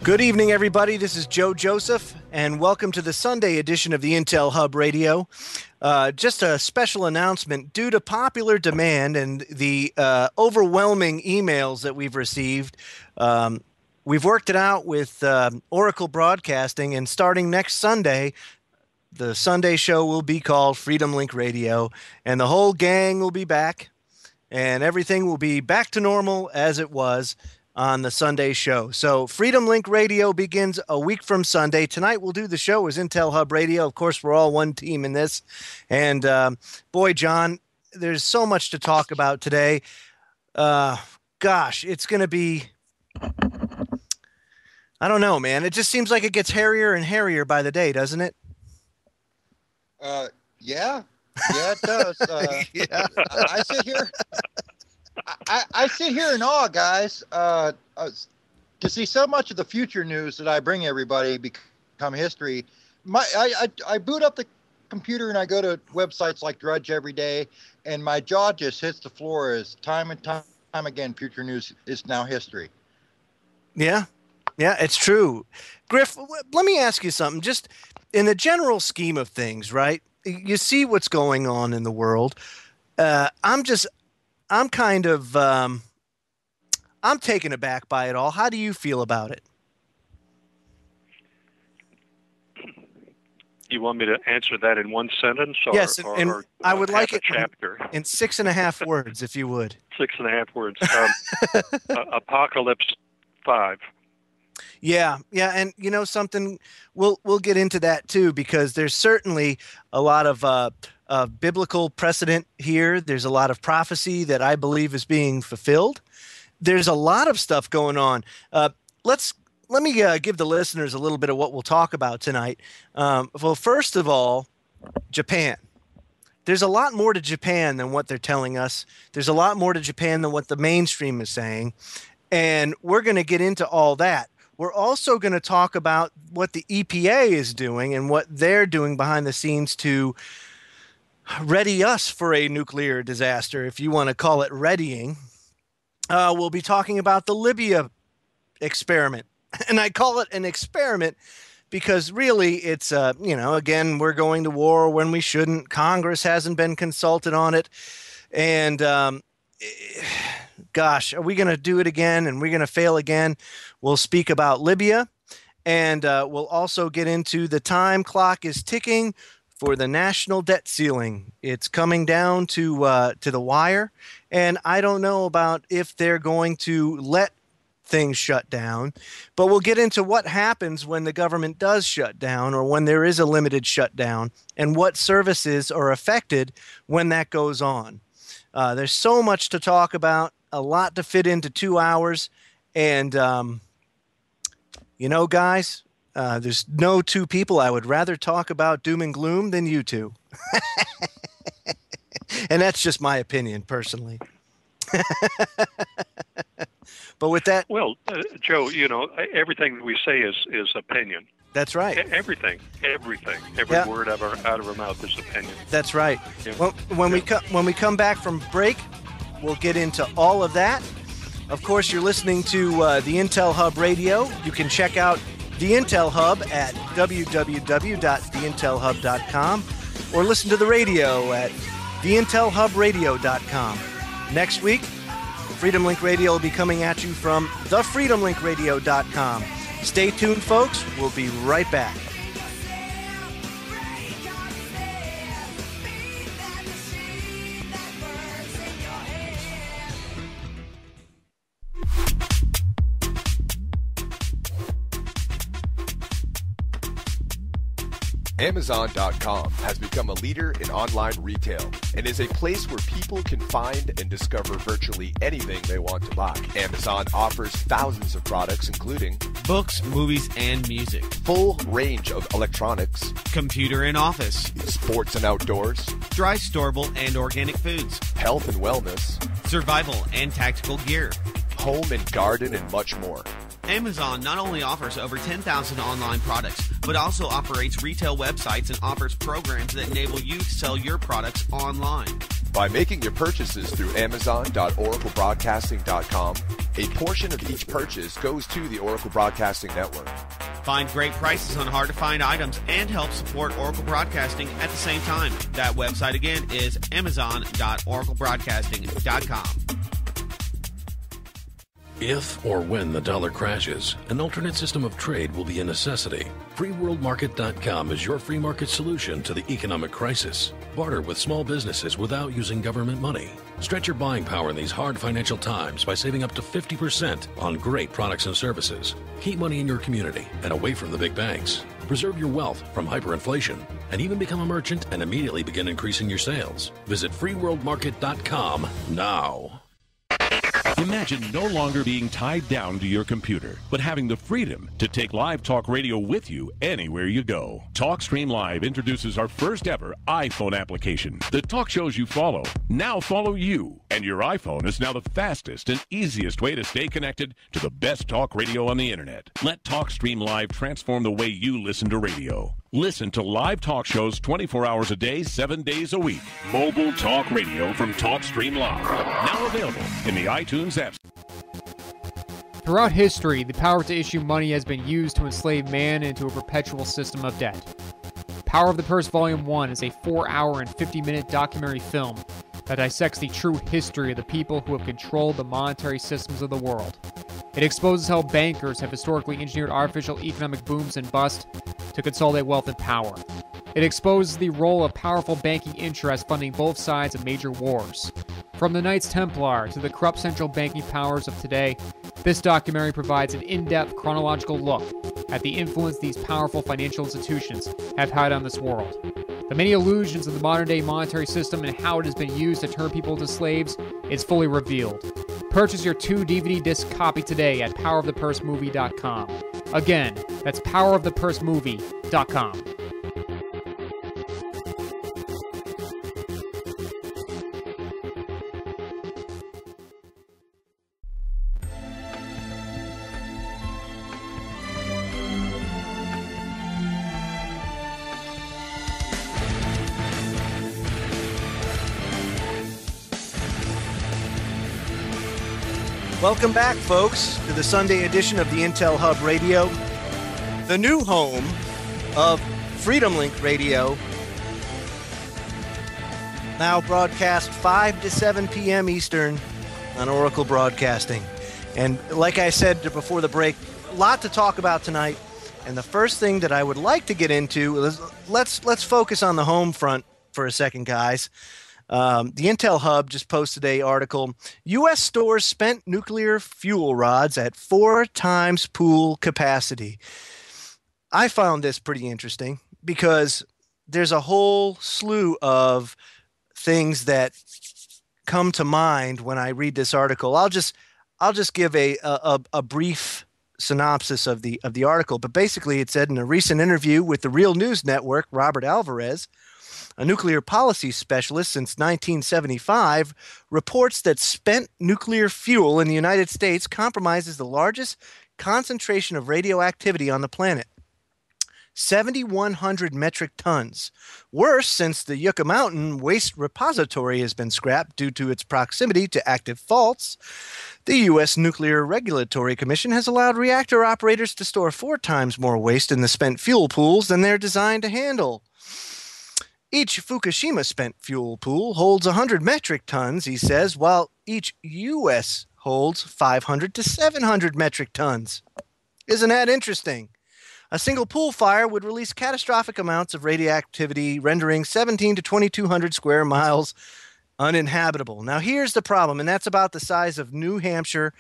Good evening, everybody. This is Joe Joseph, and welcome to the Sunday edition of the Intel Hub Radio. Just a special announcement. Due to popular demand and the overwhelming emails that we've received, we've worked it out with Oracle Broadcasting, and starting next Sunday, the Sunday show will be called Freedomlink Radio, and the whole gang will be back, and everything will be back to normal as it was on the Sunday show. So Freedomlink Radio begins a week from Sunday. Tonight we'll do the show as Intel Hub Radio. Of course, we're all one team in this. And boy, John, there's so much to talk about today. Gosh, it's going to be, I don't know, man. It just seems like it gets hairier and hairier by the day, doesn't it? Yeah, it does. Yeah. I sit here. I sit here in awe, guys, to see so much of the future news that I bring everybody become history. I boot up the computer and I go to websites like Drudge every day, and my jaw just hits the floor as time and time again, future news is now history. Yeah, it's true. Griff, let me ask you something. Just in the general scheme of things, right? You see what's going on in the world. I'm taken aback by it all. How do you feel about it? You want me to answer that in one sentence? Yes, and I would like it chapter. In 6.5 words, if you would. 6.5 words. Apocalypse 5. Yeah, and you know something, we'll get into that too, because there's certainly a lot of biblical precedent here. There's a lot of prophecy that I believe is being fulfilled. There's a lot of stuff going on. Let me give the listeners a little bit of what we'll talk about tonight. Well, first of all, Japan. There's a lot more to Japan than what they're telling us. There's a lot more to Japan than what the mainstream is saying. And we're going to get into all that. We're also going to talk about what the EPA is doing and what they're doing behind the scenes to ready us for a nuclear disaster, if you want to call it readying. We'll be talking about the Libya experiment. And I call it an experiment because really it's, again, we're going to war when we shouldn't. Congress hasn't been consulted on it. And gosh, are we going to do it again and we're going to fail again? We'll speak about Libya, and we'll also get into the time clock is ticking for the national debt ceiling. It's coming down to the wire, and I don't know about if they're going to let things shut down, but we'll get into what happens when the government does shut down or when there is a limited shutdown and what services are affected when that goes on. There's so much to talk about, a lot to fit into 2 hours, and guys, there's no two people I would rather talk about doom and gloom than you two. And that's just my opinion, personally. But with that... Well, Joe, everything that we say is opinion. That's right. Everything. Every word out of our mouth is opinion. That's right. Yeah. Well, when we come back from break, we'll get into all of that. Of course, you're listening to the Intel Hub Radio. You can check out the Intel Hub at www.theintelhub.com or listen to the radio at theintelhubradio.com. Next week, Freedomlink Radio will be coming at you from thefreedomlinkradio.com. Stay tuned, folks. We'll be right back. Amazon.com has become a leader in online retail and is a place where people can find and discover virtually anything they want to buy. Amazon offers thousands of products including books, movies, and music, full range of electronics, computer and office, sports and outdoors, dry, storable, and organic foods, health and wellness, survival and tactical gear, home and garden, and much more. Amazon not only offers over 10,000 online products, but also operates retail websites and offers programs that enable you to sell your products online. By making your purchases through Amazon.oraclebroadcasting.com, A portion of each purchase goes to the Oracle Broadcasting Network. Find great prices on hard-to-find items and help support Oracle Broadcasting at the same time. That website again is amazon.oraclebroadcasting.com. If or when the dollar crashes, an alternate system of trade will be a necessity. FreeWorldMarket.com is your free market solution to the economic crisis. Barter with small businesses without using government money. Stretch your buying power in these hard financial times by saving up to 50% on great products and services. Keep money in your community and away from the big banks. Preserve your wealth from hyperinflation and even become a merchant and immediately begin increasing your sales. Visit FreeWorldMarket.com now. Imagine no longer being tied down to your computer, but having the freedom to take live talk radio with you anywhere you go. TalkStream Live introduces our first ever iPhone application. The talk shows you follow now follow you, and your iPhone is now the fastest and easiest way to stay connected to the best talk radio on the internet. Let TalkStream Live transform the way you listen to radio. Listen to live talk shows 24 hours a day, 7 days a week. Mobile talk radio from TalkStream Live. Now available in the iTunes App. Throughout history, the power to issue money has been used to enslave man into a perpetual system of debt. Power of the Purse Volume 1 is a 4-hour and 50-minute documentary film that dissects the true history of the people who have controlled the monetary systems of the world. It exposes how bankers have historically engineered artificial economic booms and bust to consolidate wealth and power. It exposes the role of powerful banking interests funding both sides of major wars. From the Knights Templar to the corrupt central banking powers of today, this documentary provides an in-depth chronological look at the influence these powerful financial institutions have had on this world. The many illusions of the modern-day monetary system and how it has been used to turn people into slaves is fully revealed. Purchase your 2 DVD disc copy today at powerofthepursemovie.com. Again, that's powerofthepursemovie.com. Welcome back, folks, to the Sunday edition of the Intel Hub Radio, the new home of Freedomlink Radio, now broadcast 5 to 7 p.m. Eastern on Oracle Broadcasting. And like I said before the break, a lot to talk about tonight. And the first thing that I would like to get into is let's focus on the home front for a second, guys. The Intel Hub just posted an article. U.S. stores spent nuclear fuel rods at 4 times pool capacity. I found this pretty interesting because there's a whole slew of things that come to mind when I read this article. I'll just give a brief synopsis of the article. But basically, it said in a recent interview with the Real News Network, Robert Alvarez, a nuclear policy specialist since 1975, reports that spent nuclear fuel in the United States compromises the largest concentration of radioactivity on the planet. 7,100 metric tons. Worse, since the Yucca Mountain Waste Repository has been scrapped due to its proximity to active faults, the U.S. Nuclear Regulatory Commission has allowed reactor operators to store 4 times more waste in the spent fuel pools than they're designed to handle. Each Fukushima spent fuel pool holds 100 metric tons, he says, while each U.S. holds 500 to 700 metric tons. Isn't that interesting? A single pool fire would release catastrophic amounts of radioactivity, rendering 17 to 2,200 square miles uninhabitable. Now, here's the problem, and that's about the size of New Hampshire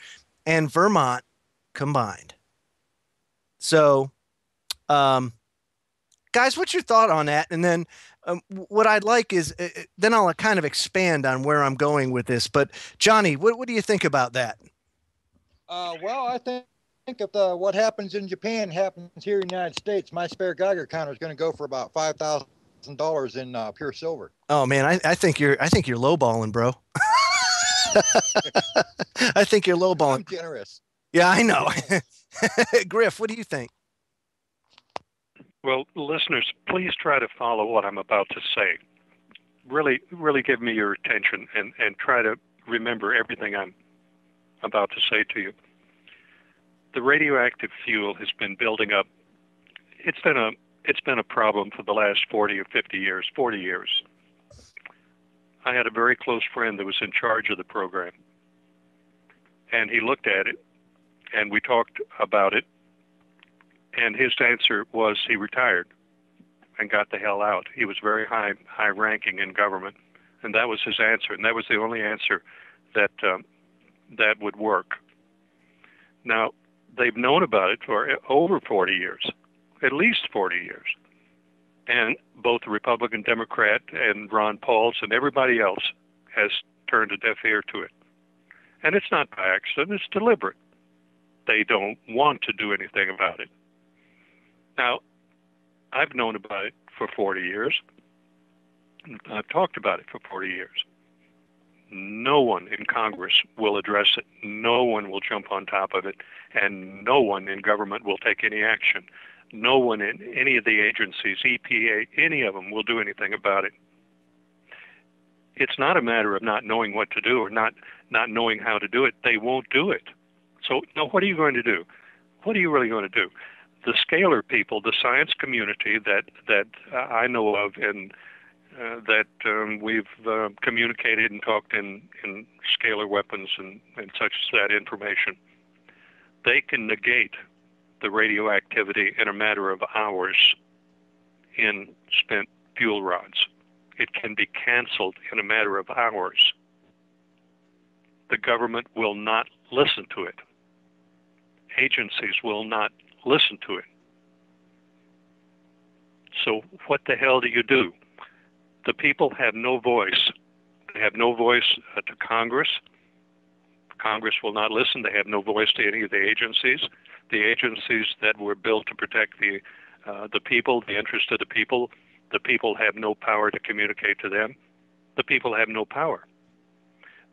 and Vermont combined. So, guys, what's your thought on that? And then what I'd like is, then I'll kind of expand on where I'm going with this. But, Johnny, what do you think about that? Well, I think if what happens in Japan happens here in the United States, my spare Geiger counter is going to go for about $5,000 in pure silver. Oh man, I think you're lowballing, bro. I think you're lowballing. I'm generous. Yeah, I know. Griff, what do you think? Well, listeners, please try to follow what I'm about to say. Really, really give me your attention and try to remember everything I'm about to say to you. The radioactive fuel has been building up. It's been a problem for the last 40 or 50 years, 40 years. I had a very close friend that was in charge of the program, and he looked at it, and we talked about it, and his answer was he retired and got the hell out. He was very high ranking in government, and that was his answer, and that was the only answer that that would work. Now, they've known about it for over 40 years, at least 40 years. And both the Republican, Democrat, and Ron Paul's and everybody else has turned a deaf ear to it. And it's not by accident, it's deliberate. They don't want to do anything about it. Now, I've known about it for 40 years. I've talked about it for 40 years. No one in Congress will address it. No one will jump on top of it. And no one in government will take any action. No one in any of the agencies, EPA, any of them will do anything about it. It's not a matter of not knowing what to do or not knowing how to do it. They won't do it. So now what are you going to do? What are you really going to do? The scalar people, the science community that I know of and that we've communicated and talked in scalar weapons and such as that information, they can negate the radioactivity in a matter of hours in spent fuel rods. It can be canceled in a matter of hours. The government will not listen to it. Agencies will not listen to it. So what the hell do you do? The people have no voice. They have no voice to Congress. Congress will not listen. They have no voice to any of the agencies. The agencies that were built to protect the people, the interest of the people have no power to communicate to them. The people have no power.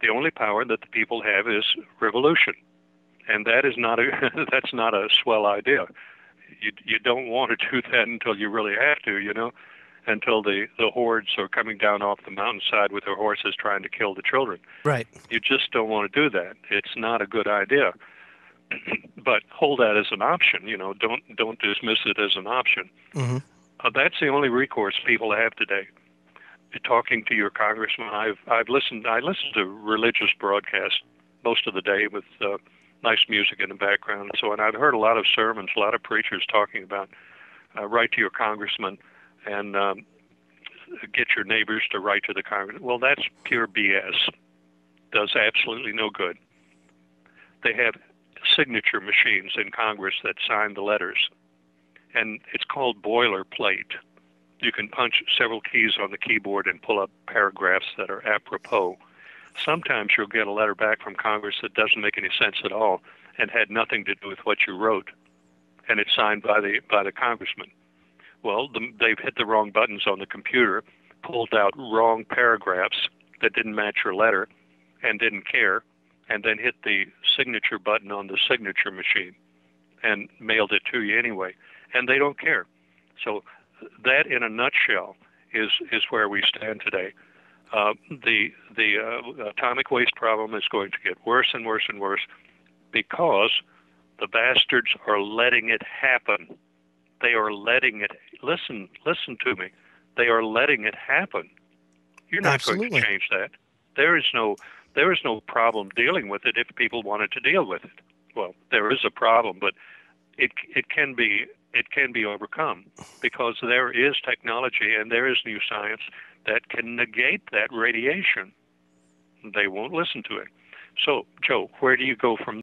The only power that the people have is revolution, and that is not that's not a swell idea. You don't want to do that until you really have to, until the hordes are coming down off the mountainside with their horses trying to kill the children. Right. You just don't want to do that. It's not a good idea. But hold that as an option. Don't dismiss it as an option. Mm-hmm. That's the only recourse people have today. Talking to your congressman, I listen to religious broadcasts most of the day with nice music in the background and so on. I've heard a lot of sermons, a lot of preachers talking about write to your congressman and get your neighbors to write to the congressman. Well, that's pure BS. Does absolutely no good. They have signature machines in Congress that sign the letters, and it's called boilerplate. You can punch several keys on the keyboard and pull up paragraphs that are apropos. Sometimes you'll get a letter back from Congress that doesn't make any sense at all and had nothing to do with what you wrote, and it's signed by the congressman. Well, they've hit the wrong buttons on the computer, pulled out wrong paragraphs that didn't match your letter and didn't care, and then hit the signature button on the signature machine and mailed it to you anyway, and they don't care. So that, in a nutshell, is where we stand today. The atomic waste problem is going to get worse and worse and worse because the bastards are letting it happen. They are letting it. Listen to me. They are letting it happen. You're not Absolutely. going to change that. There is no problem dealing with it if people wanted to deal with it. Well, there is a problem, but it can be overcome because there is technology and there is new science that can negate that radiation. They won't listen to it. So, Joe, where do you go from